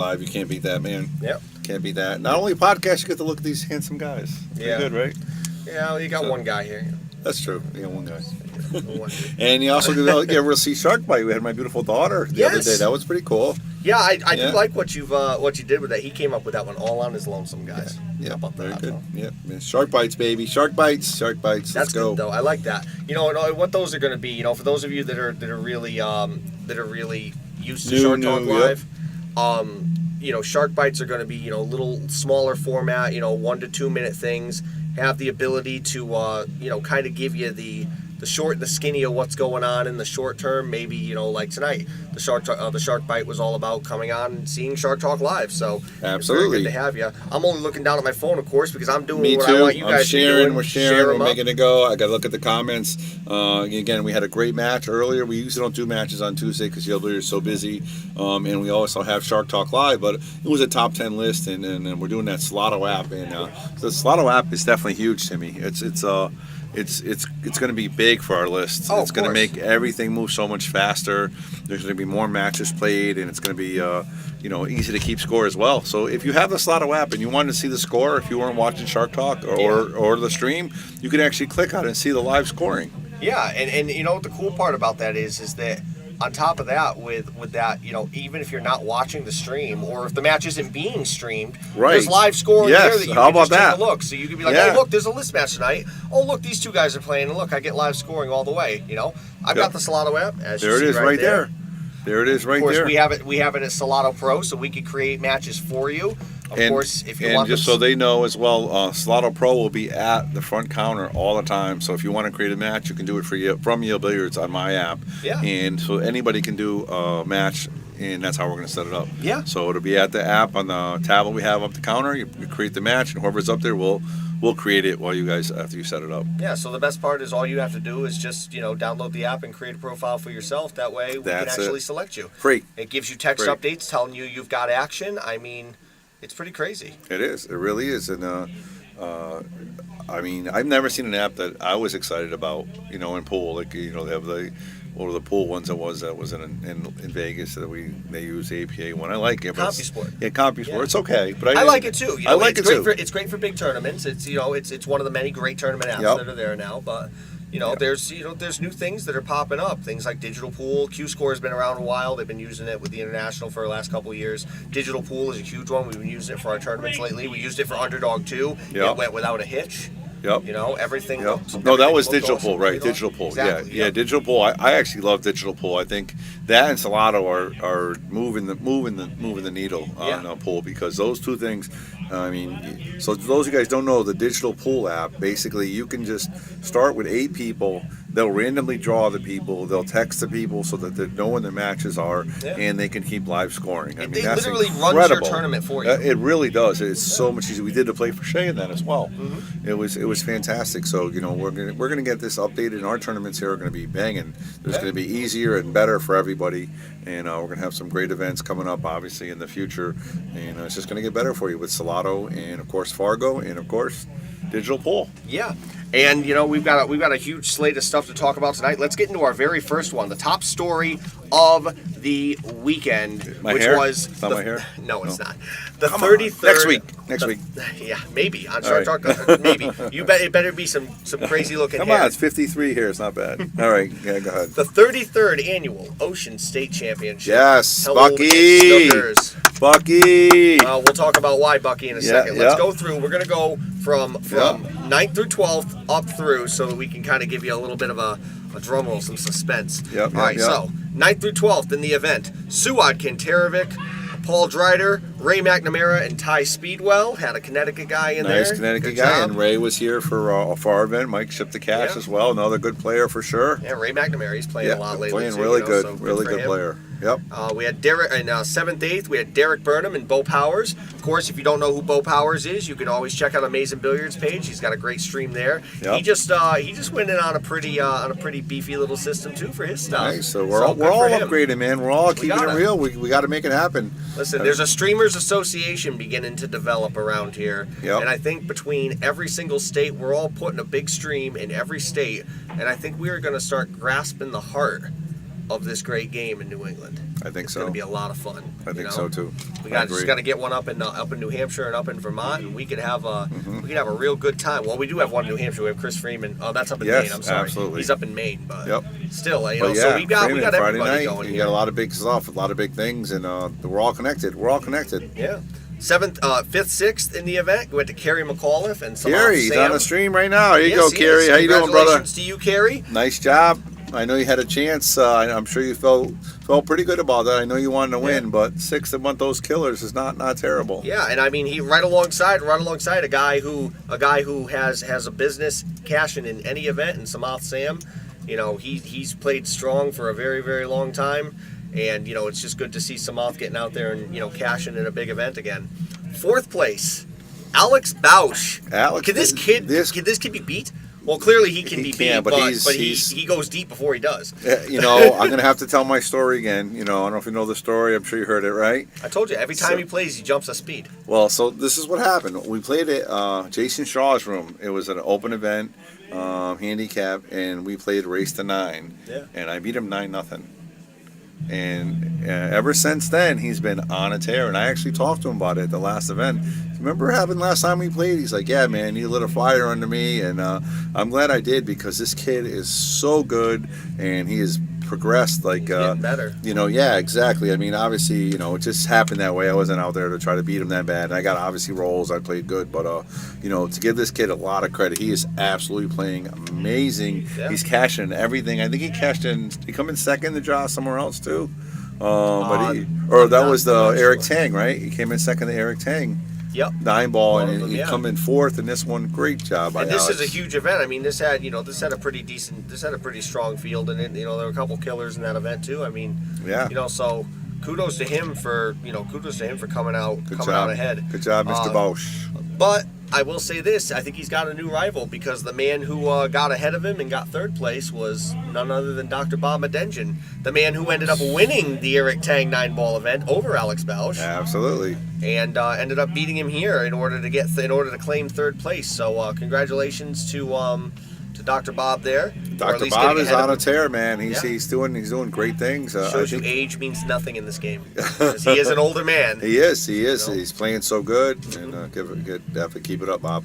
Live, you can't beat that, man. Yep. Can't beat that. Not only a podcast, you get to look at these handsome guys. Pretty good, right? Yeah, well, you got one guy here. That's true. Yeah, one guy. One. And you also get able to see Shark Bite. We had my beautiful daughter the other day. That was pretty cool. Yeah, I do like what you did with that. He came up with that one all on his lonesome, guys. Yeah, very good. Yeah, Shark Bites, baby. Shark Bites. Shark Bites. Let's go. Good, though. I like that. You know, and what those are going to be. For those of you that are really used to Shark Talk Live, Shark Bites are going to be little smaller format. 1 to 2 minute things. Have the ability to kind of give you the short and the skinny of what's going on in the short term. Maybe like tonight, the Shark Bite was all about coming on and seeing Shark Talk Live. So absolutely, it's very good to have you. I'm only looking down at my phone, of course, because I'm doing what too. I want you guys to be doing. We're sharing. We're making it go. I got to look at the comments. Again, we had a great match earlier. We usually don't do matches on Tuesday because the other is so busy. And we also have Shark Talk Live, but it was a top 10 list, and we're doing that Slotto app. And the Slotto app is definitely huge, Timmy. It's going to be big for our list. It's going to make everything move so much faster. There's going to be more matches played, and it's going to be easy to keep score as well. So if you have the Slotto app and you wanted to see the score, if you weren't watching Shark Talk or the stream, you can actually click on it and see the live scoring. Yeah, and the cool part about that is that on top of that, with that, even if you're not watching the stream or if the match isn't being streamed, there's live scoring there that you can just take a look. So you can be like, oh, look, there's a list match tonight. Oh, look, these two guys are playing. And look, I get live scoring all the way. I've got the Slotto app. As there it is right there. There it is right there. Of course, we have it at Slotto Pro, so we can create matches for you. Of course, if you want just so they know as well, Slotto Pro will be at the front counter all the time. So if you want to create a match, you can do it from Yale Billiards on my app. Yeah. And so anybody can do a match, and that's how we're going to set it up. Yeah. So it'll be at the app on the tablet we have up the counter. You create the match, and whoever's up there will create it while you guys after you set it up. Yeah. So the best part is all you have to do is just download the app and create a profile for yourself. That way we can actually select you. Free. It gives you text updates telling you you've got action. I mean, it's pretty crazy. It is. It really is. And I've never seen an app that I was excited about. In pool, like they have one of the pool ones that was in Vegas that they use the APA one. I like it. CompuSport. Yeah, CompuSport. It's okay, but I like it too. I like it too. It's great for big tournaments. It's one of the many great tournament apps that are there now. But there's new things that are popping up. Things like Digital Pool. Q-Score has been around a while. They've been using it with the International for the last couple of years. Digital Pool is a huge one. We've been using it for our tournaments lately. We used it for Underdog too. It went without a hitch. Yep. Everything. No, that was Digital Pool, right? Digital Pool. Exactly. Yeah, Digital Pool. I actually love Digital Pool. I think that and Slotto are moving the needle on pool, because those two things. So those of you guys don't know, the Digital Pool app, basically you can just start with 8 people. They'll randomly draw the people. They'll text the people so that they know when their matches are, and they can keep live scoring. They that's literally incredible. runs your tournament for you. It really does. It's so much easier. We did the Play for Shay in that as well. Mm-hmm. It was fantastic. So we're gonna get this updated, and our tournaments here are gonna be banging. There's gonna be easier and better for everybody, and we're gonna have some great events coming up, obviously in the future, and it's just gonna get better for you with Slotto and of course Fargo and of course Digital Pool. Yeah. And we've got a huge slate of stuff to talk about tonight. Let's get into our very first one, the top story of the weekend, my which hair? was it's not my hair. No, it's not. The 33rd next week. Yeah, maybe on Shark Talk. Maybe it better be some crazy looking. Come on, it's 53 here. It's not bad. All right, yeah, go ahead. The 33rd annual Ocean State Championship. Yes, held Bucky. Bucky. We'll talk about why Bucky in a second. Let's go through. We're gonna go from 9th through 12th up through, so that we can kind of give you a little bit of a drum roll, some suspense. All right, so 9th through 12th in the event, Suad Kantarovic, Paul Dreider, Ray McNamara, and Ty Speedwell. Had a Connecticut guy in there. Nice Connecticut guy. And Ray was here for our event. Mike shipped the cash as well. Another good player for sure. Yeah, Ray McNamara. He's playing a lot lately. Playing really good. So really good player. Yep. We had Derek in 7th, 8th. We had Derek Burnham and Bo Powers. Of course, if you don't know who Bo Powers is, you can always check out Amazing Billiards page. He's got a great stream there. Yep. He just went in on a pretty beefy little system too for his stuff. Nice. So we're all upgrading, man. We're all keeping it real. We got to make it happen. Listen, there's a Streamers Association beginning to develop around here, and I think between every single state, we're all putting a big stream in every state, and I think we are going to start grasping the heart of this great game in New England. I think It's so. going to be a lot of fun. I think so too. We I just agree. got to get one up in New Hampshire and up in Vermont, and we could have a Mm-hmm. we could have a real good time. Well, we do have one in New Hampshire. We have Chris Freeman. Oh, that's up in Yes, Maine. I'm sorry. absolutely. He's up in Maine, but Yep. still, But so yeah, we got Freeman, everybody Friday night, going you here. got a lot of big stuff, a lot of big things, and we're all connected. We're all connected. Yeah. Fifth, sixth in the event. We went to Kerry McAuliffe and Carrie, he's Sam. on the stream right now. Here you Yes, go, he Carrie. is. How you doing, brother? Congratulations to you, Kerry. Nice job. I know you had a chance. I'm sure you felt pretty good about that. I know you wanted to win, but sixth among those killers is not terrible. Yeah, and I mean he right alongside a guy who has a business cashing in any event, and Samath Sam, he's played strong for a very, very long time, and it's just good to see Samath getting out there and cashing in a big event again. Fourth place, Alex Bausch. Alex, Can this kid be beat? Well, clearly he can be beat, but he goes deep before he does. I'm going to have to tell my story again. I don't know if you know the story. I'm sure you heard it, right? I told you, every time he plays, he jumps a speed. Well, so this is what happened. We played at Jason Shaw's room. It was an open event, handicap, and we played race to 9. Yeah. And I beat him 9-0. And ever since then, he's been on a tear. And I actually talked to him about it at the last event. Remember what happened last time we played? He's like, yeah, man, you lit a fire under me. And I'm glad I did, because this kid is so good, and he has progressed like Getting better. Yeah, exactly. I mean, obviously, it just happened that way. I wasn't out there to try to beat him that bad, and I got obviously rolls. I played good, but to give this kid a lot of credit, he is absolutely playing amazing. Yeah. He's cashing everything. I think he cashed in. Did he come in second the draw somewhere else too? That was the Eric Tang, right? He came in second to Eric Tang. Yep. 9-ball, One of and them, he yeah. come in fourth in this one. Great job by And this Alex. is a huge event. I mean, this had a pretty strong field in it. There were a couple killers in that event too. I mean, Yeah. so kudos to him for coming out Good coming job. out ahead. Good job, Mr. Bosch. But I will say this: I think he's got a new rival, because the man who got ahead of him and got third place was none other than Dr. Bob Medenjen, the man who ended up winning the Eric Tang 9-ball event over Alex Bausch, Absolutely. and ended up beating him here in order to claim third place. So congratulations to Dr. Bob there. Or at Dr. least Bob getting is ahead of on a him. tear, man. Yeah. He's doing great things. I Shows you think age means nothing in this game, because he is an older man. he is. know? He's playing so good, and definitely keep it up, Bob.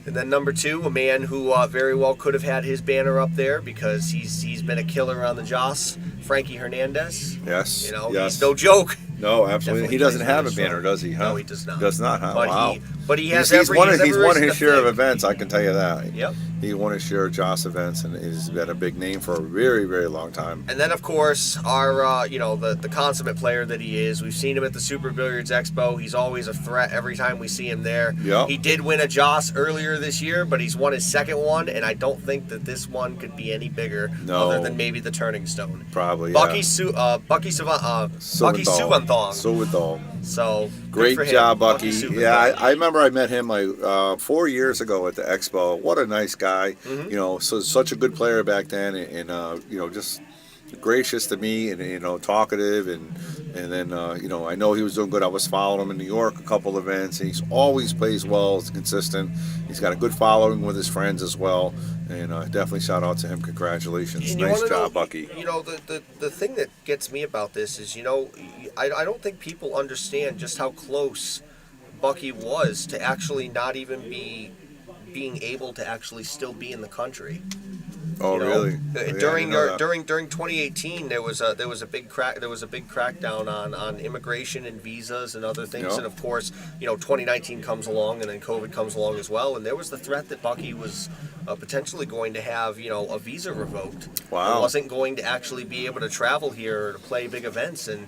And then number 2, a man who very well could have had his banner up there, because he's been a killer on the Joss, Frankie Hernandez. Yes. Yes. Yes. He's no joke. No, absolutely. Definitely He doesn't plays have a really banner, strong. does he? Huh? No, he does not. Does not, huh? But Wow. he has He's every won reason his to share of think. events. I can tell you that. Yep. He won his share of Joss events, and he's been a big name for a very, very long time. And then, of course, our the consummate player that he is. We've seen him at the Super Billiards Expo. He's always a threat every time we see him there. Yep. He did win a Joss earlier this year, but he's won his second one, and I don't think that this one could be any bigger, No. other than maybe the Turning Stone. Probably. Bucky yeah. Bucky Suvanthong. Suvanthong. So Great good for him. job, Bucky. Suvanthong. Yeah, I remember I met him like 4 years ago at the expo. What a nice guy. Mm-hmm. So such a good player back then, and just gracious to me, and talkative, and then I know he was doing good. I was following him in New York a couple events, and he's always plays well. He's consistent. He's got a good following with his friends as well, and definitely shout out to him. Congratulations, And you nice wanna job, know, Bucky. The thing that gets me about this is, I don't think people understand just how close Bucky was to actually not even being able to actually still be in the country. Oh, really? Yeah, I didn't know that. During 2018, there was a big crackdown on immigration and visas and other things, Yeah. and of course, 2019 comes along, and then COVID comes along as well, and there was the threat that Bucky was potentially going to have a visa revoked. Wow. And wasn't going to actually be able to travel here or to play big events, and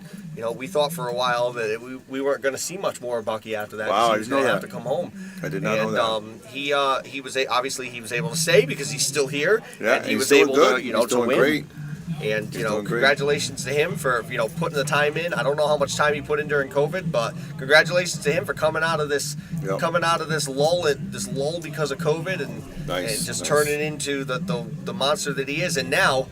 we thought for a while that we weren't going to see much more of Bucky after that. Wow, He I was didn't going know to have that. to come home. I did not know that. And he was obviously he was able to stay because he's still here. Yeah, and he he's was doing able good. to He's to doing win. great. And He's doing great. congratulations to him for putting the time in. I don't know how much time he put in during COVID, but congratulations to him for coming out of this lull because of COVID and Nice, and just nice. turning into the monster that he is. And now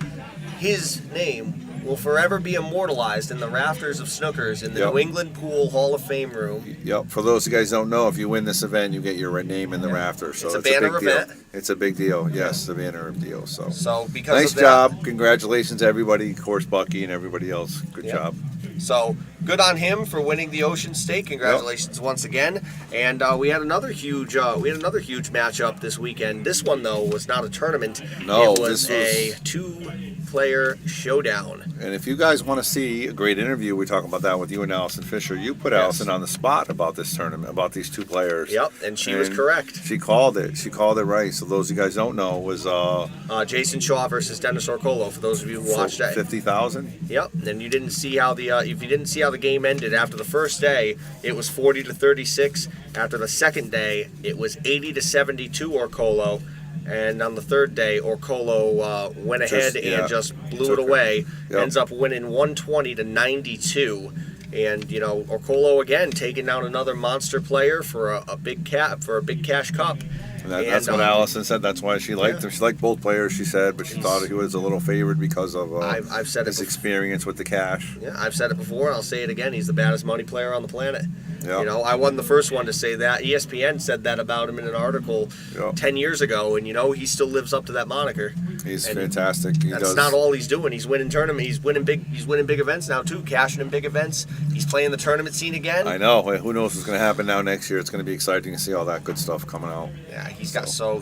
his name will forever be immortalized in the rafters of Snookers in the Yep. New England Pool Hall of Fame room. Yep. For those of you guys who don't know, if you win this event, you get your name in the rafters. So It's a banner big event. deal. It's a big deal. Yes, the banner deal. So So because nice of that, job. Congratulations to everybody. Of course, Bucky and everybody else. Good Yep. job. So good on him for winning the Ocean State. Congratulations once again. And we had another huge matchup this weekend. This one though was not a tournament. No, it was this a two-player showdown. And if you guys want to see a great interview, we talk about that with you and Allison Fisher. You put Yes. Allison on the spot about this tournament, about these two players. Yep, and she was correct. She called it. She called it right. So those of you guys don't know was Jason Shaw versus Dennis Orcolo. For those of you who watched that, 50,000. yep. And you didn't see how the if you didn't see how the game ended after the first day, it was 40-36. After the second day, it was 80-72 Orcolo. And on the third day, Orcolo went ahead and just blew Took it her. away. Yep. Ends up winning 120-92. And you know, Orcolo again taking down another monster player for a big cash cup. And that's what Allison said. That's why she liked him. She liked both players, she said, but she thought he was a little favored because of I've said his experience with the cash. Yeah, I've said it before, and I'll say it again. He's the baddest money player on the planet. Yeah. You know, I wasn't the first one to say that. ESPN said that about him in an article Yeah. 10 years ago, and you know, he still lives up to that moniker. He's And fantastic. He That's does. not all he's doing. He's winning tournament. He's winning big events now too. Cashing in big events. He's playing the tournament scene again. I know. Who knows what's going to happen now next year? It's going to be exciting to see all that good stuff coming out. Yeah, he's got so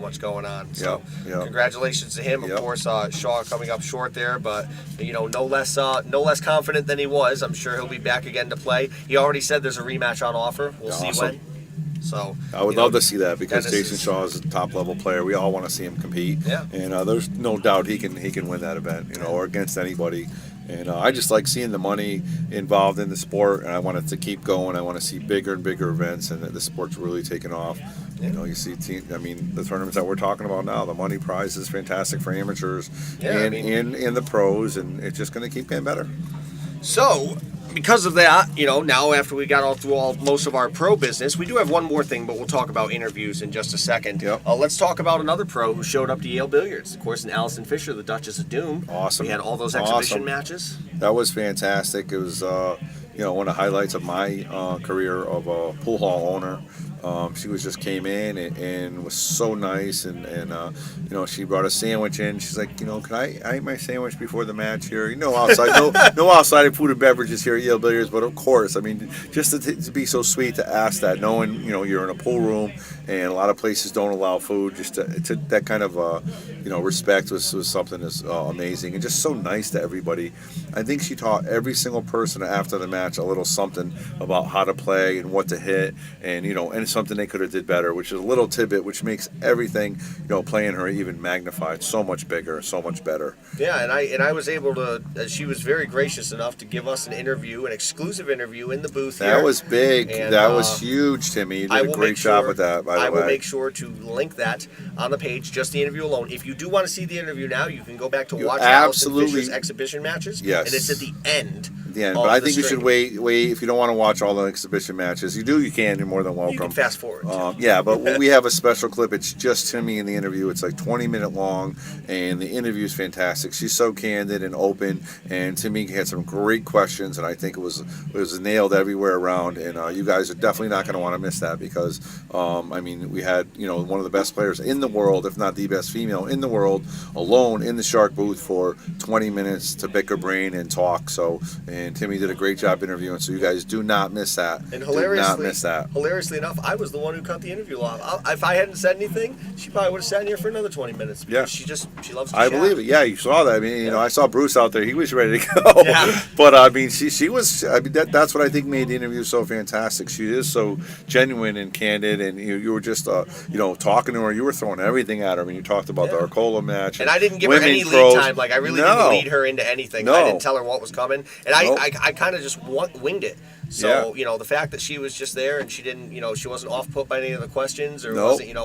much going on. So Yep. congratulations to him. Of Yep. course, Shaw coming up short there, but you know, no less confident than he was. I'm sure he'll be back again to play. He already said there's a rematch on offer. We'll see Awesome. when. So I would love to see that because Dennis Jason is- Shaw is a top level player. We all want to see him compete. Yeah. And there's no doubt he can win that event, or against anybody. And I just like seeing the money involved in the sport, and I want it to keep going. I want to see bigger and bigger events, and that the sport's really taking off. You know, you see, the tournaments that we're talking about now, the money prize is fantastic for amateurs and the pros, and it's just going to keep getting better. So, because of that, you know, now after we got all through most of our pro business, we do have one more thing, but we'll talk about interviews in just a second. Yep. Let's talk about another pro who showed up to Yale Billiards. Of course, in Allison Fisher, the Duchess of Doom. Awesome. We had all those exhibition Awesome. matches. That was fantastic. It was, one of the highlights of my career of a pool hall owner. She just came in and was so nice, and she brought a sandwich in. She's like, can I eat my sandwich before the match here? Outside, no outside food and beverages here at Yale Billiards, but of course, I mean, just to be so sweet to ask that, knowing you're in a pool room and a lot of places don't allow food. Just to that kind of respect was something that's amazing and just so nice to everybody. I think she taught every single person after the match a little something about how to play and what to hit, and something they could have did better, which is a little tidbit which makes everything playing her even magnified so much bigger, so much better. Yeah, and I was able to. She was very gracious enough to give us an exclusive interview in the booth here. That was big. And, that was huge, Timmy. You did a great job with that, by the way. I will make sure to link that on the page, just the interview alone. If you do want to see the interview now, you can go back to watch Allison Fisher's exhibition matches. Yes. And it's at the end. But I think you should wait if you don't want to watch all the exhibition matches. You can. You're more than welcome. You can fast forward. But we have a special clip. It's just Timmy in the interview. It's like 20-minute long, and the interview is fantastic. She's so candid and open, and Timmy had some great questions, and I think it was nailed everywhere around. And you guys are definitely not going to want to miss that because, we had one of the best players in the world, if not the best female in the world, alone in the Shark booth for 20 minutes to pick her brain and talk. And Timmy did a great job interviewing, so you guys do not miss that. And hilariously enough, I was the one who cut the interview off. If I hadn't said anything, she probably would have sat in here for another 20 minutes. Yeah. She loves to I chat. believe it. Yeah, you saw that. I mean, I saw Bruce out there. He was ready to go. Yeah. But she was. That's what I think made the interview so fantastic. She is so genuine and candid, and you were just talking to her. You were throwing everything at her. I mean, you talked about the Arcola match, and I didn't give her any lead time. Like I really didn't lead her into anything. I didn't tell her what was coming, and I kind of just winged it. So, the fact that she was just there and she didn't, she wasn't off put by any of the questions or Nope. wasn't,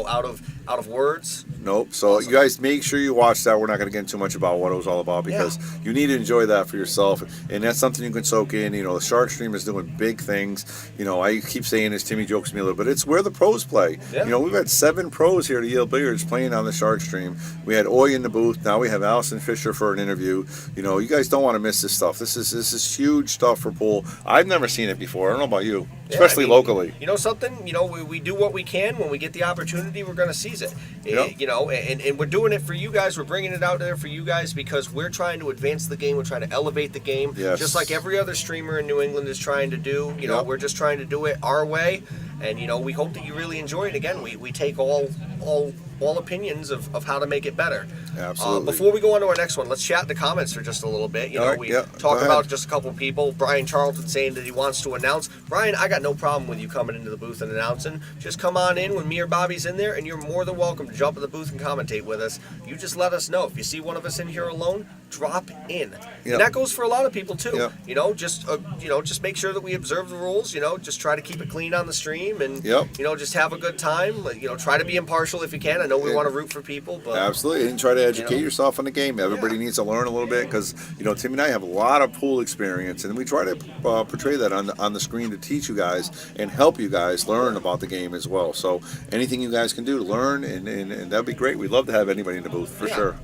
out of words. Nope. So Awesome. you guys make sure you watch that. We're not going to get into much about what it was all about because you need to enjoy that for yourself, and that's something you can soak in. The Shark Stream is doing big things. I keep saying this. Timmy jokes me a little bit. It's where the pros play. Yeah. We've had 7 pros here at Yale Billiards playing on the Shark Stream. We had Oy in the booth. Now we have Allison Fisher for an interview. You guys don't want to miss this stuff. This is huge stuff for pool. I've never seen it before. I don't know about you, especially locally. You know something? We do what we can. When we get the opportunity, we're going to seize it. And we're doing it for you guys. We're bringing it out there for you guys because we're trying to advance the game. We're trying to elevate the game, just like every other streamer in New England is trying to do. We're just trying to do it our way, and we hope that you really enjoy it. Again, we take all opinions of how to make it better. Absolutely. Before we go on to our next one, let's chat in the comments for just a little bit. We talk about just a couple people. Brian Charlton saying that he wants to announce. Brian, I got no problem with you coming into the booth and announcing. Just come on in when me or Bobby's in there, and you're more than welcome to jump in the booth and commentate with us. You just let us know. If you see one of us in here alone, drop in. And that goes for a lot of people too. Just make sure that we observe the rules. Just try to keep it clean on the stream, and just have a good time. Try to be impartial if you can. I know we want to root for people, but absolutely, and try to educate yourself on the game. Everybody needs to learn a little bit because Tim and I have a lot of pool experience, and we try to portray that on the screen to teach you guys and help you guys learn about the game as well. So anything you guys can do to learn, and that'd be great. We'd love to have anybody in the booth for sure.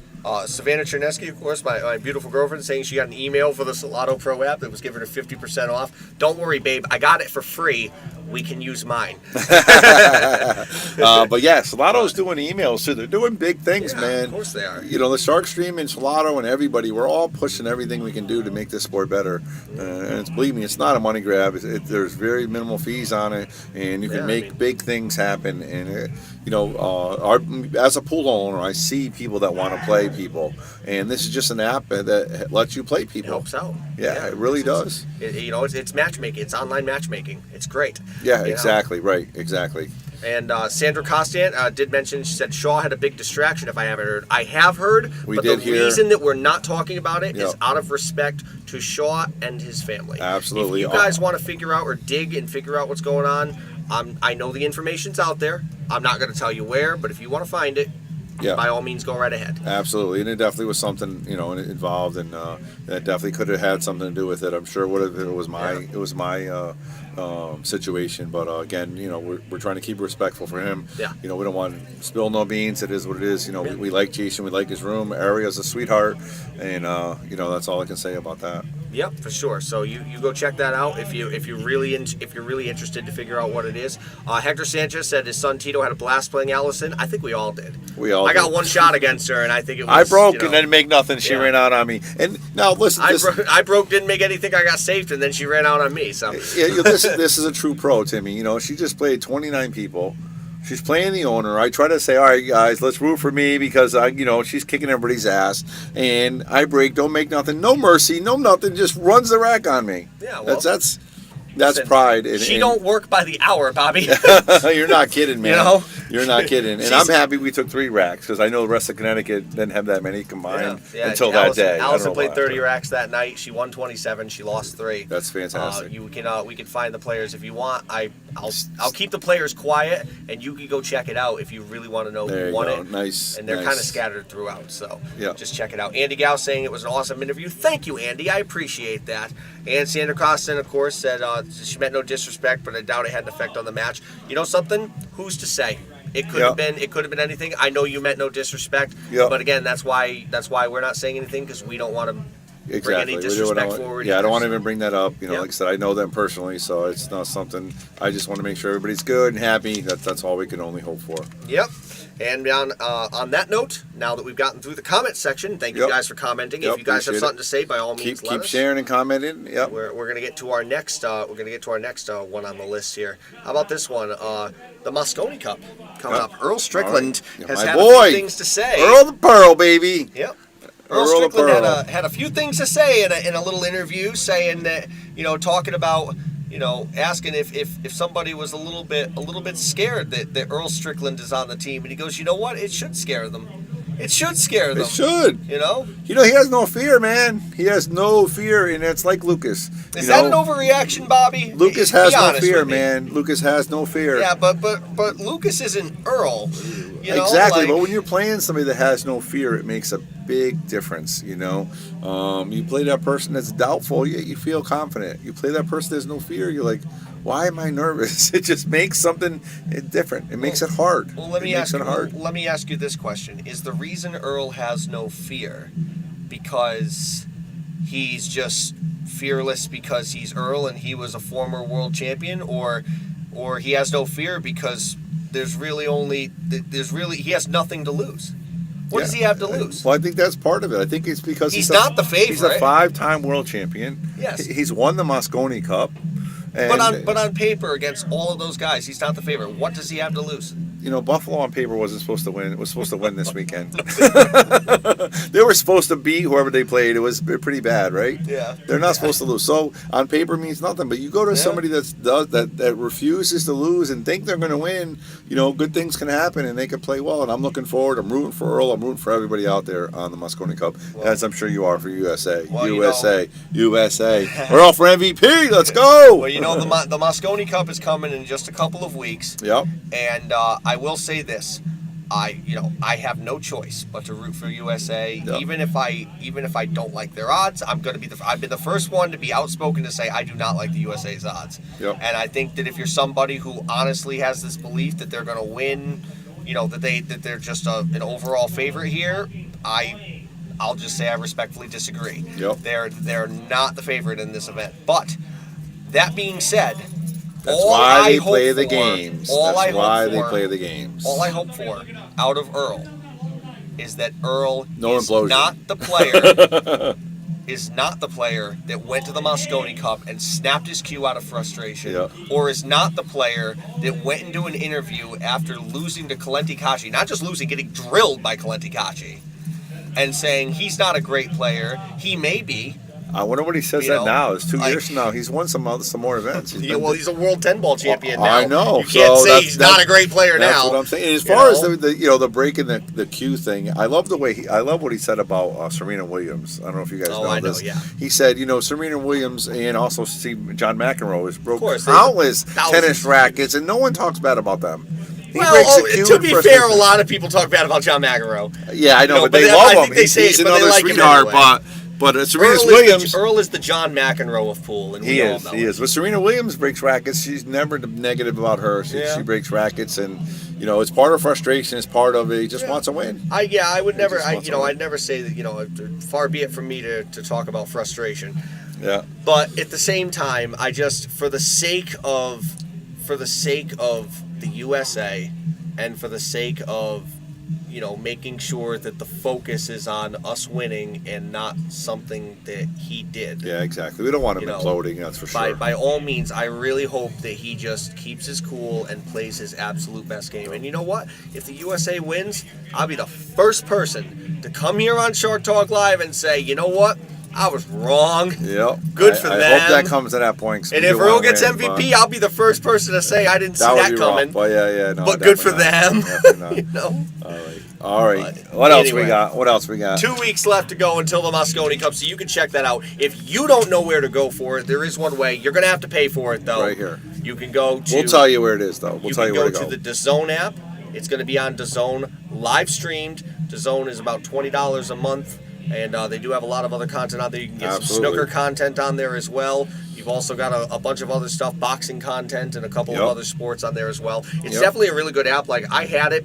Savannah Chernesky, of course, my beautiful girlfriend, saying she got an email for the Salado Pro app that was giving her 50% off. Don't worry, babe. I got it for free. We can use mine. But Salado's doing emails too. They're doing big things, man. Of course they are. The Shark Stream and Salado and everybody, we're all pushing everything we can do to make this sport better. And believe me, it's not a money grab. There's very minimal fees on it, and you can make big things happen. And as a pool owner, I see people that want to play people, and this is just an app that lets you play people. It helps out. It really does. It's matchmaking. It's online matchmaking. It's great. Yeah, exactly. Right, exactly. And Sandra Costant did mention, she said Shaw had a big distraction, if I haven't heard. I have heard, but the reason that we're not talking about it is out of respect to Shaw and his family. Absolutely. If you guys want to figure out or dig and figure out what's going on, I know the information's out there. I'm not going to tell you where, but if you want to find it, by all means, go right ahead. Absolutely, and it definitely was something involved, and that definitely could have had something to do with it. I'm sure it was my situation, but again, we're trying to keep it respectful for him. We don't want to spill no beans. It is what it is. We like Jason, we like his room. Aria's a sweetheart, and that's all I can say about that. Yep, for sure. So you go check that out if you're really interested to figure out what it is. Hector Sanchez said his son Tito had a blast playing Allison. I think we all did. I got one shot against her, and I think it was. I broke and didn't make nothing. She ran out on me. And now listen, I broke, didn't make anything. I got saved, and then she ran out on me. So this is a true pro, Timmy. She just played 29 people. She's playing the owner. I try to say, all right, guys, let's root for me because she's kicking everybody's ass, and I break, don't make nothing, no mercy, no nothing, just runs the rack on me. Yeah, well, that's pride. She don't work by the hour, Bobby. You're not kidding, man. You're not kidding. And I'm happy we took 3 racks because I know the rest of Connecticut didn't have that many combined until that day. Allison played 30 racks that night. She won 27. She lost 3. That's fantastic. We can find the players if you want. I'll keep the players quiet, and you can go check it out if you really want to know who won it. Nice. And they're kind of scattered throughout, so just check it out. Andy Gow saying it was an awesome interview. Thank you, Andy. I appreciate that. And Sandra Costin, of course, said she meant no disrespect, but I doubt it had an effect on the match. You know something? Who's to say? It could have been. It could have been anything. I know you meant no disrespect, but again, that's why we're not saying anything because we don't want to bring any disrespect forward. Yeah, I don't want to even bring that up. Like I said, I know them personally, so it's not something. I just want to make sure everybody's good and happy. That's all we can only hope for. Yep. And on that note, now that we've gotten through the comment section, thank you guys for commenting. If you guys have something to say, by all means, keep sharing and commenting. Yep. We're gonna get to our next. One on the list here. How about this one? The Moscone Cup coming up. Earl Strickland has had a few things to say. Earl the Pearl, baby. Yep. Earl Strickland had a few things to say in a little interview, saying that talking about. Asking if somebody was a little bit scared that Earl Strickland is on the team, and he goes, you know what? It should scare them. It should scare them. It should. You know? He has no fear, man. He has no fear, and it's like Lucas. Is that an overreaction, Bobby? Lucas has no fear, man. Lucas has no fear. Yeah, but Lucas isn't Earl. You know? Exactly, Like, but when you're playing somebody that has no fear, it makes a big difference. You play that person that's doubtful, yet you feel confident. You play that person that's no fear, you're like, why am I nervous? It just makes something different. It makes it hard. Well, let me ask you this question: is the reason Earl has no fear because he's just fearless because he's Earl and he was a former world champion, or he has no fear because he has nothing to lose? What does he have to lose? Well, I think that's part of it. I think it's because he's not the favorite. He's a 5-time world champion. Yes. He's won the Mosconi Cup. But on paper, against all of those guys, he's not the favorite. What does he have to lose? Buffalo on paper wasn't supposed to win. It was supposed to win this weekend. They were supposed to beat whoever they played. It was pretty bad, right? Yeah. They're not supposed to lose. So on paper means nothing. But you go to somebody that refuses to lose and think they're going to win. Good things can happen and they can play well. And I'm looking forward. I'm rooting for Earl. I'm rooting for everybody out there on the Mosconi Cup, as I'm sure you are for USA. Well, USA. Earl for MVP. Let's go. Well, the Mosconi Cup is coming in just a couple of weeks. Yep. And I will say this. I have no choice but to root for USA, yep. even if I don't like their odds. I've been the first one to be outspoken to say I do not like the USA's odds. Yep. And I think that if you're somebody who honestly has this belief that they're going to win, that they're just an overall favorite here, I'll just say I respectfully disagree. Yep. They're not the favorite in this event. But that being said, that's why they play the games. All I hope for out of Earl is that Earl is not the player that went to the Mosconi Cup and snapped his cue out of frustration, or is not the player that went into an interview after losing to Kalenti Kachi, not just losing, getting drilled by Kalenti Kachi, and saying he's not a great player. He may be. I wonder what he says now. It's 2 years from now. He's won some more events. He's a world 10-ball champion now. I know. You can't say he's not a great player now. That's what I'm saying. And as far as the breaking the cue thing, I love what he said about Serena Williams. I don't know if you guys know this. Yeah. He said, Serena Williams and also John McEnroe has broken countless tennis rackets, and no one talks bad about them. To be fair, a lot of people talk bad about John McEnroe. Yeah, I know, but they love him. He's another sweetheart, but Serena Williams... Earl is the John McEnroe of pool, and we all know He is. But Serena Williams breaks rackets. She's never negative about her. She breaks rackets, and it's part of frustration. It's part of it. He just wants to win. I would never. I'd never say that. Far be it from me to talk about frustration. Yeah. But at the same time, I just for the sake of the USA, and for the sake of making sure that the focus is on us winning and not something that he did. Yeah, exactly. We don't want him imploding, that's for sure. By all means, I really hope that he just keeps his cool and plays his absolute best game. And you know what? If the USA wins, I'll be the first person to come here on Shark Talk Live and say, you know what? I was wrong. Yep. Good for them. I hope that comes to that point. And if Earl gets MVP, I'll be the first person to say I didn't see that coming. No, but good for them. All right. What else we got? 2 weeks left to go until the Mosconi Cup, so you can check that out. If you don't know where to go for it, there is one way. You're going to have to pay for it, though. Right here. You can go to... We'll tell you where it is, though. We'll tell you where to go. You can go to the DAZN app. It's going to be on DAZN, live streamed. DAZN is about $20 a month. And they do have a lot of other content out there. You can get some snooker content on there as well. You've also got a bunch of other stuff, boxing content, and a couple of other sports on there as well. It's definitely a really good app. Like I had it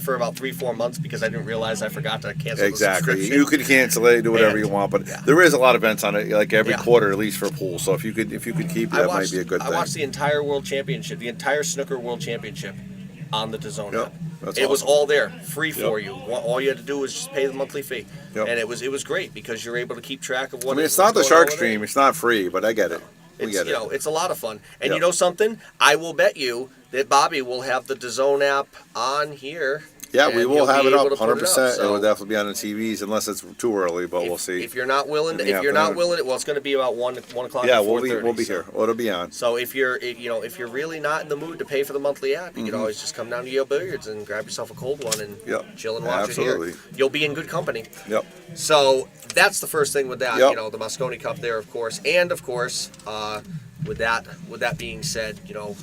for about 3-4 months because I didn't realize I forgot to cancel the subscription. You could cancel it, do whatever you want, but there is a lot of events on it, like every quarter at least for pool. So if you could keep it, that might be a good thing. I watched the entire World Championship, the entire snooker World Championship, on the DAZN app. It was all there, free for you. All you had to do was just pay the monthly fee, and it was great because you're able to keep track of what. It's not the Shark Stream; it's not free, but I get it. It's a lot of fun, and you know something? I will bet you that Bobby will have the DAZN app on here Yeah, we and will you'll have be it up, able to put 100%. so It'll definitely be on the TVs unless it's too early, but we'll see. If you're not willing, In the if you're not afternoon. willing, well, it's going to be about 1 o'clock. Yeah, to we'll 4:30, be here. It'll be on. So if you're really not in the mood to pay for the monthly app, you can always just come down to Yale Billiards and grab yourself a cold one and chill and watch it Absolutely. here. You'll be in good company. Yep. So that's the first thing with that. Yep. You know, the Mosconi Cup there, of course, and of course, with that being said, you know,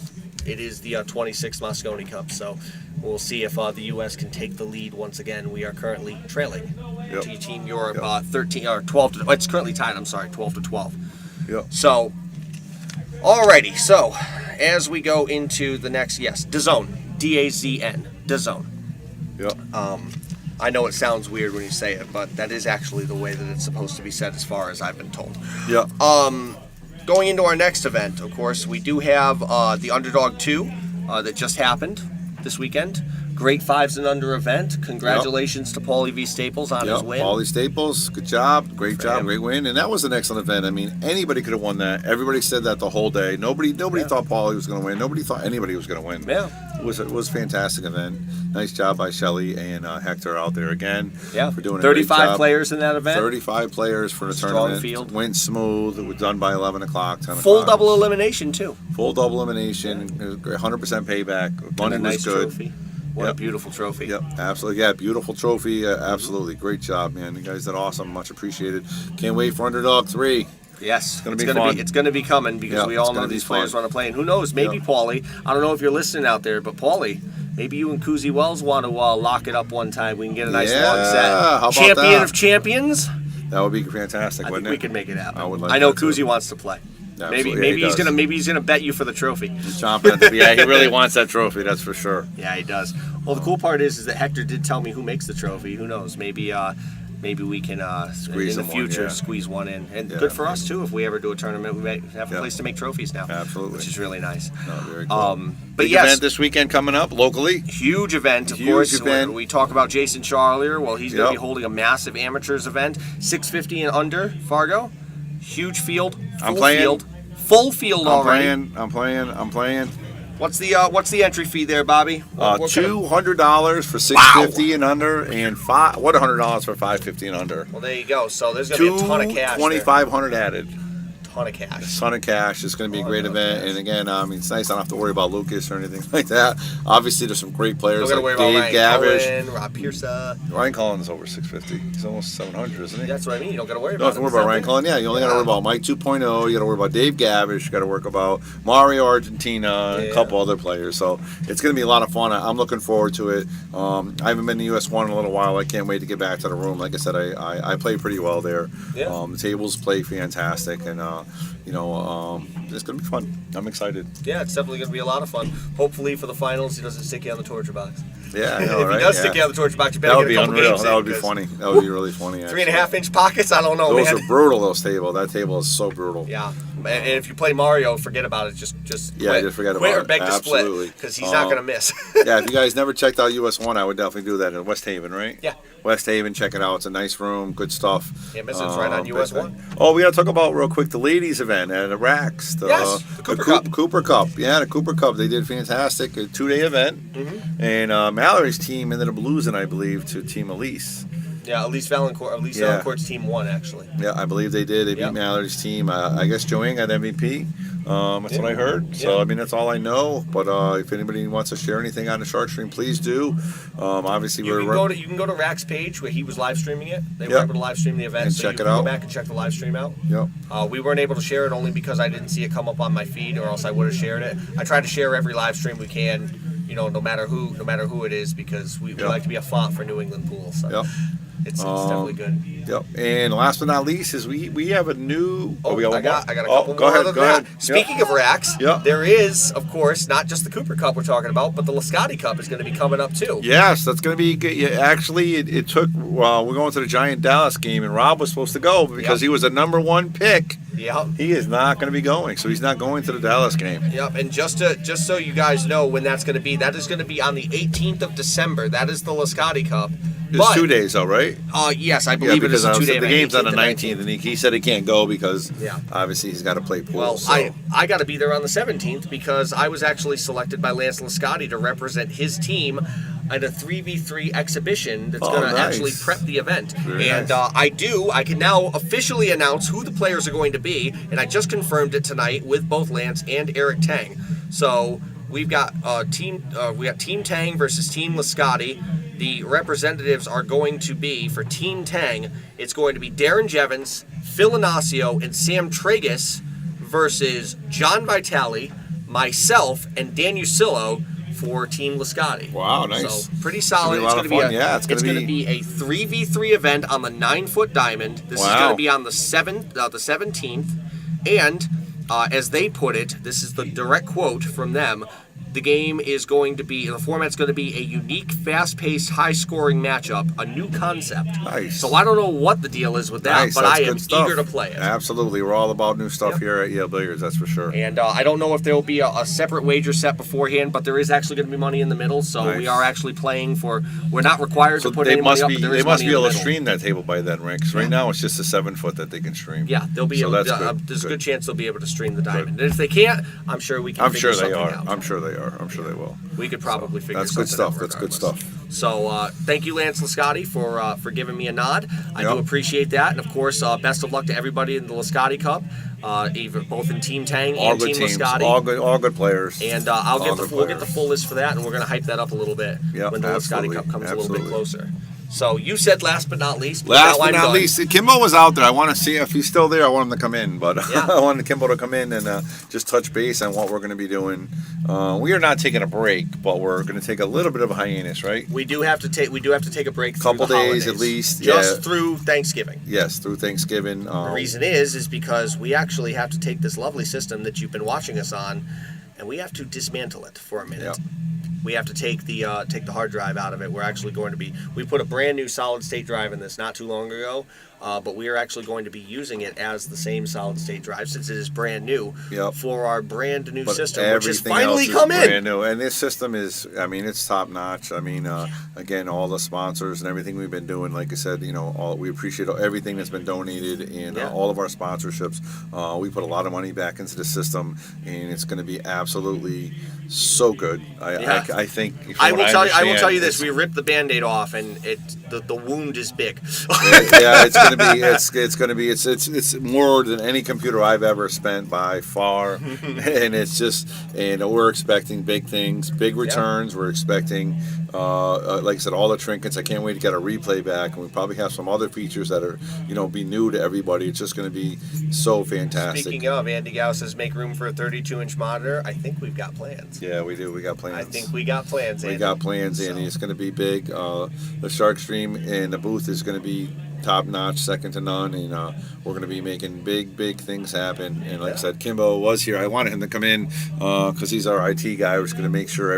it is the 26th Mosconi Cup. So we'll see if the U.S. can take the lead once again. We are currently trailing. Yep. Team Europe 13 or 12 to. It's currently tied. I'm sorry, 12 to 12. Yep. So, alrighty. So, as we go into the next, DAZN, DAZN, DAZN. Yep. I know it sounds weird when you say it, but that is actually the way that it's supposed to be said, as far as I've been told. Yep. Going into our next event, of course, we do have the Underdog 2 that just happened this weekend. Great 5s and under event. Congratulations to Paulie V. Staples on his win. Paulie Staples, good job, great For job, him. great win, and that was an excellent event. I mean, anybody could have won that. Everybody said that the whole day. Nobody thought Paulie was going to win. Nobody thought anybody was going to win. Yeah. It was a fantastic event. Nice job by Shelly and Hector out there again. For doing a 35 great job. players in that event. 35 players for the Strong tournament. field. Went smooth. It was done by 11 o'clock, 10 o'clock. Full double elimination, too. Full double elimination. 100% payback. Money And a nice was good. trophy. What a beautiful trophy. Yep, absolutely. Yeah, beautiful trophy. Absolutely. Great job, man. You guys did awesome. Much appreciated. Can't wait for Underdog 3. Yes, It's gonna be fun. It's going to be coming because Yeah, we it's all know gonna be these players fun. want to play. And who knows? Maybe Yeah. Paulie. I don't know if you're listening out there, but Paulie, maybe you and Koozie Wells want to lock it up one time. We can get a nice long set. how about Champion that? of champions. That would be fantastic, I think wouldn't we it? can make it happen. I would like I know that, too. Koozie wants to play. Absolutely. Maybe Yeah, he's he does. gonna bet you for the trophy. He's chomping at the Yeah, he really wants that trophy, that's for sure. Yeah, he does. Well, the cool part is that Hector did tell me who makes the trophy. Who knows? Maybe we can Squeeze in the him one, future yeah. squeeze one in, and Yeah, good for us too. If we ever do a tournament, we may have a Yeah. place to make trophies now. Absolutely. Which is really nice. No, very cool. But Big yes, event this weekend coming up locally. huge event, of Huge course. event. We talk about Jason Shaw earlier. Well, he's going to Yep. be holding a massive amateurs event, 650 and under, Fargo. Huge field, I'm full playing. field, full field already. I'm playing. What's the entry fee there, Bobby? What kind of- $200 for 650 and under, and $100 for 550 and under. Well, there you go. So there's going to be a ton of cash. 2,500 added. Ton of cash. Ton of cash. It's going to be a great ton of event. cash. And again, it's nice. I don't have to worry about Lucas or anything like that. Obviously, there's some great Don't players got to worry like about Dave Ryan Gavish. Cullen, Rob Pierce. Ryan Cullen's over 650. He's almost 700, isn't he? That's what I mean. You don't got to worry You don't about have to worry about Ryan Cullen. Yeah, you only got to worry about Mike 2.0. You got to worry about Dave Gavish. You got to worry about Mario Argentina, a couple other players. So it's going to be a lot of fun. I'm looking forward to it. I haven't been to US One in a little while. I can't wait to get back to the room. Like I said, I play pretty well there. Yeah. The tables play fantastic, and it's going to be fun. I'm excited. Yeah, it's definitely going to be a lot of fun. Hopefully for the finals, he doesn't stick you on the torture box. Yeah, I know, If right? he does Yeah. stick you on the torture box, you better That would get be a couple unreal. games That in, would be 'cause funny. That would be really funny. 3.5-inch pockets? I don't know, Those man. are brutal. Those tables. That table is so brutal. Yeah, and if you play Mario, forget about it. Just Yeah, quit. just forget Quit about or it. beg to split, Absolutely. because he's not going to miss. Yeah, if you guys never checked out US One, I would definitely do that in West Haven, right? Yeah. West Haven, check it out. It's a nice room, good stuff. Yeah, miss it. It's right on US but- 1. Oh, we got to talk about real quick the ladies' event at Iraq's. Yes, the Cooper Cup. Cooper Cup. Yeah, the Cooper Cup. They did fantastic. A 2-day event. Mm-hmm. And Mallory's team ended up losing, I believe, to Team Elise. Yeah, Elise Valancourt. Elise Yeah. Valancourt's team won, actually. Yeah, I believe they did. They Yep. beat Mallory's team. I guess Joanne got MVP. That's what I heard. So, Yeah. I mean, that's all I know. But if anybody wants to share anything on the Shark Stream, please do. Obviously, You can go to Rack's page where he was live streaming it. They were Yep. able to live stream the event, And so check you it can out. go back and check the live stream out. Yep. We weren't able to share it only because I didn't see it come up on my feed, or else I would have shared it. I try to share every live stream we can, no matter who it is, because we Yep. like to be a font for New England pools. So Yep. it's definitely good. Yep. And last but not least is we have a new. I one got more? a couple go more ahead, other go than ahead. that. Speaking of racks, Yep. there is, of course, not just the Cooper Cup we're talking about, but the Lascotti Cup is going to be coming up too. Yes, that's going to be good. Yeah, actually, it took. Well, we're going to the Giant Dallas game, and Rob was supposed to go because Yep. he was a #1 pick. Yep. He is not going to be going, so he's not going to the Dallas game. Yep, and just so you guys know when that's going to be, that is going to be on the 18th of December. That is the Lascotti Cup. It's 2 days though, right? Yes, I believe it is a 2 day the event. game's on the 18th 19th, and he said he can't go because Yeah. obviously he's got to play pool. Well, so. I got to be there on the 17th because I was actually selected by Lance Lascotti to represent his team at a 3v3 exhibition that's going to nice. actually prep the event. Very and nice. I can now officially announce who the players are going to be, and I just confirmed it tonight with both Lance and Eric Tang. So we've got Team Tang versus Team Lascotti. The representatives are going to be, for Team Tang, it's going to be Darren Jevons, Phil Inacio, and Sam Tragus versus John Vitale, myself, and Dan Usillo for Team Lascotti. Wow, nice. So pretty solid. It's gonna be a lot of fun. Yeah, it's gonna be a 3v3 event on the 9-foot diamond. This is Wow. going to be on the 17th, and as they put it, this is the direct quote from them. The game is going to be, the format's going to be a unique, fast-paced, high-scoring matchup, a new concept. Nice. So I don't know what the deal is with that, Nice, but that's I am good stuff. eager to play it. Absolutely, we're all about new stuff here at Yale Billiards. That's for sure. And I don't know if there will be a separate wager set beforehand, but there is actually going to be money in the middle. So Nice. we are actually playing for. We're not required So to put they any money must up, be but there they is must money be in the able to middle. stream that table by then, right? Because right now it's just a 7-foot that they can stream. Yeah, they'll be So able. that's good. There's a Good. good chance they'll be able to stream the diamond. And if they can't, I'm sure we can. I'm figure sure they something are. out. I'm sure they are. I'm sure they will. We could probably figure That's good something stuff. out That's good regardless. stuff. So thank you, Lance Lascotti, for giving me a nod. I do Yep. appreciate that, and of course, best of luck to everybody in the Lascotti Cup, both in Team Tang All and good Team teams. Lascotti. All good players. And All we'll good get the players. full list for that, and we're going to hype that up a little bit Yep, when the Lascotti absolutely, Cup comes a little absolutely. bit closer. So you said last but not least. Last now but I'm not done. least, Kimbo was out there. I want to see if he's still there. I want him to come in, but Yeah. I wanted Kimbo to come in and just touch base on what we're going to be doing. We are not taking a break, but we're going to take a little bit of a hiatus, right? We do have to take a break. Couple through the days holidays, at least, just yeah. through Thanksgiving. Yes, through Thanksgiving. The reason is because we actually have to take this lovely system that you've been watching us on, and we have to dismantle it for a minute. Yep. We have to take the hard drive out of it. We're actually going to be. We put a brand new solid state drive in this not too long ago, but we are actually going to be using it as the same solid state drive since it is brand new Yep. for our brand new But system, which has everything finally else is come in. brand new. And this system is, I mean, it's top notch. I mean, again, all the sponsors and everything we've been doing, like I said, we appreciate everything that's been donated and Yeah. all of our sponsorships. We put a lot of money back into the system, and it's going to be absolutely so good. Yeah. I think. I will tell you. I will understand, tell you this: it's- we ripped the Band-Aid off, and the wound is big. yeah, it's gonna be it's more than any computer I've ever spent by far, and we're expecting big things, big returns. We're expecting, like I said, all the trinkets. I can't wait to get a replay back, and we probably have some other features that are be new to everybody. It's just gonna be so fantastic. Speaking of, Andy Gao says make room for a 32-inch monitor. I think we've got plans. Yeah, we do. We got plans. I think we got plans, Andy. We got plans, Andy. It's going to be big. The Shark Stream and the booth is going to be top notch, second to none, and we're going to be making big things happen. And like I said, Kimbo was here. I wanted him to come in because he's our IT guy. We're just going to make sure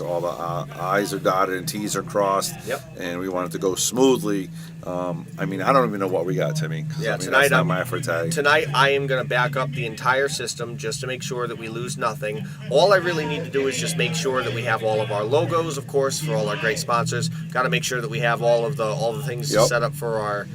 all the I's are dotted and T's are crossed. Yep. And we want it to go smoothly. I mean, I don't even know what we got, Timmy. 'cause, Yeah, I mean, tonight that's not my forte. Tonight I am going to back up the entire system just to make sure that we lose nothing. All I really need to do is just make sure that we have all of our logos, of course, for all our great sponsors. Got to make sure that we have all the things Yep. set up for our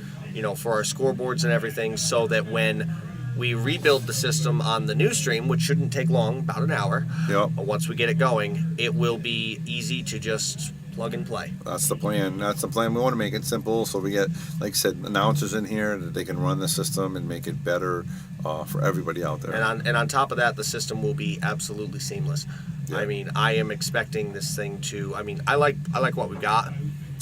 scoreboards and everything, so that when we rebuild the system on the new stream, which shouldn't take long, about an hour. Yep. But once we get it going, it will be easy to just plug and play. That's the plan. That's the plan. We want to make it simple, so we get, like I said, announcers in here that they can run the system and make it better for everybody out there. And on top of that, the system will be absolutely seamless. Yeah. I mean, I am expecting this thing to. I mean, I like what we got.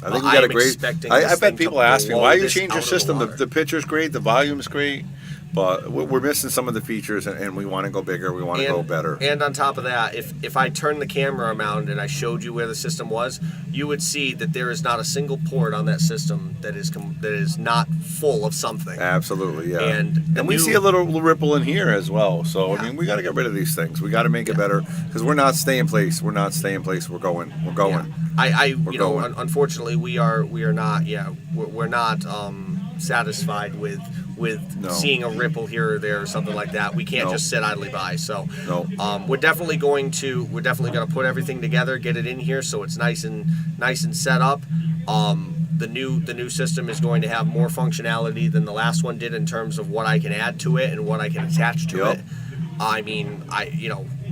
I think we got a I'm great. expecting I this bet thing to people ask me blow why you this change out your of the system. water. The picture's great, the volume's great, but we're missing some of the features, and we want to go bigger. We want to go better. And on top of that, if I turned the camera around and I showed you where the system was, you would see that there is not a single port on that system that is not full of something. Absolutely, yeah. And we see a little ripple in here as well. So Yeah. I mean, we got to get rid of these things. We got to make it better because we're not staying place. We're not staying place. We're going. We're going. Yeah. going. Unfortunately, we are not. Yeah, we're not satisfied with No. seeing a ripple here or there or something like that. We can't No. just sit idly by. So No. we're definitely going to put everything together, get it in here so it's nice and set up. the new system is going to have more functionality than the last one did in terms of what I can add to it and what I can attach to Yep. it. I mean,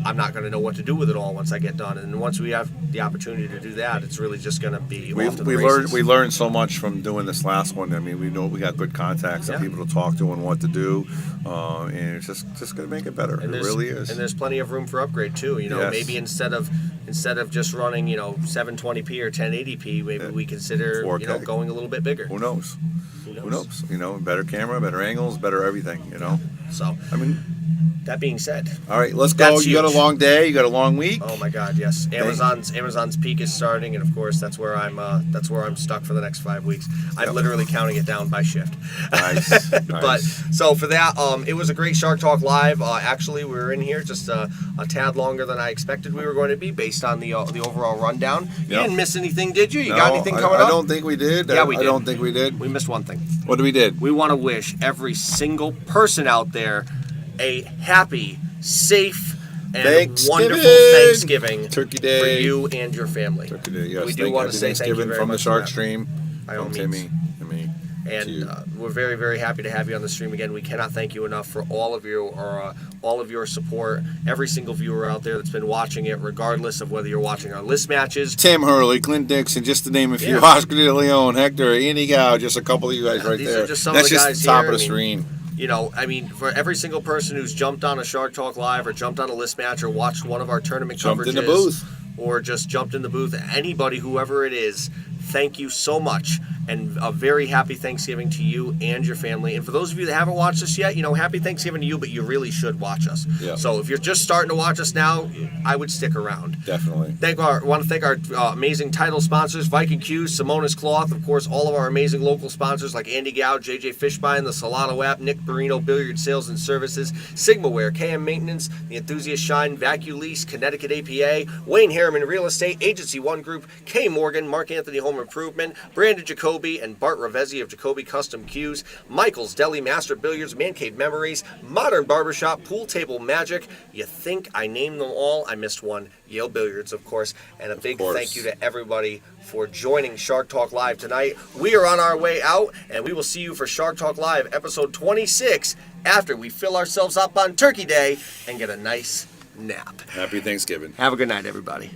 I'm not going to know what to do with it all once I get done. And once we have the opportunity to do that, it's really just going to be off to the races. We learned so much from doing this last one. I mean, we know we got good contacts and Yeah. people to talk to and what to do, and it's just going to make it better. It really is. And there's plenty of room for upgrade too. Yes. Maybe instead of just running 720p or 1080p, maybe we consider 4K. going a little bit bigger. Who knows? Who knows? Better camera, better angles, better everything. So I mean. that being said, All right, let's go. That's You got a huge. long day. You got a long week. oh my God, yes, Amazon's peak is starting, and of course that's where I'm stuck for the next 5 weeks. I'm Yep. literally counting it down by shift. Nice. But Nice. so for that, it was a great Shark Talk Live. Actually, we were in here just a tad longer than I expected we were going to be, based on the overall rundown. You Yep. didn't miss anything, did you? You No, got anything coming I up? don't think we did. Yeah, we I did. don't think we did. We missed one thing. What did we did? We want to wish every single person out there a happy, safe, and Thanksgiving. wonderful Thanksgiving Turkey for Day. you and your family. Turkey Day, yes. We do want to say thank you Thanksgiving very from the much for Shark that. Stream. By all From means. Timmy and me. to And you. we're very, very happy to have you on the stream again. We cannot thank you enough for all of your support. Every single viewer out there that's been watching it, regardless of whether you're watching our list matches. Tim Hurley, Clint Dixon, just to name a few. Yeah. Oscar De Leon, Hector, Andy Gow, just a couple of you guys right these there. are just some That's of the just guys the top here. of the screen. For every single person who's jumped on a Shark Talk Live or jumped on a list match or watched one of our tournament Jumped coverages, in the booth. or just jumped in the booth, anybody, whoever it is, thank you so much, and a very happy Thanksgiving to you and your family. And for those of you that haven't watched us yet, happy Thanksgiving to you, but you really should watch us. Yeah. So if you're just starting to watch us now, I would stick around. Definitely. Want to thank our amazing title sponsors, Viking Q's, Simona's Cloth, of course, all of our amazing local sponsors like Andy Gow, JJ Fishbein, the Solano app, Nick Barino, Billiard Sales and Services, Sigmaware, KM Maintenance, The Enthusiast Shine, Vacu Lease, Connecticut APA, Wayne Harriman Real Estate, Agency One Group, K Morgan, Mark Anthony Home Improvement, Brandon Jacoby, and Bart Ravezzi of Jacoby Custom Cues, Michael's Deli Master Billiards, Man Cave Memories, Modern Barbershop, Pool Table Magic. You think I named them all? I missed one. Yale Billiards, of course. And a big thank you to everybody for joining Shark Talk Live tonight. We are on our way out, and we will see you for Shark Talk Live episode 26 after we fill ourselves up on Turkey Day and get a nice nap. Happy Thanksgiving. Have a good night, everybody.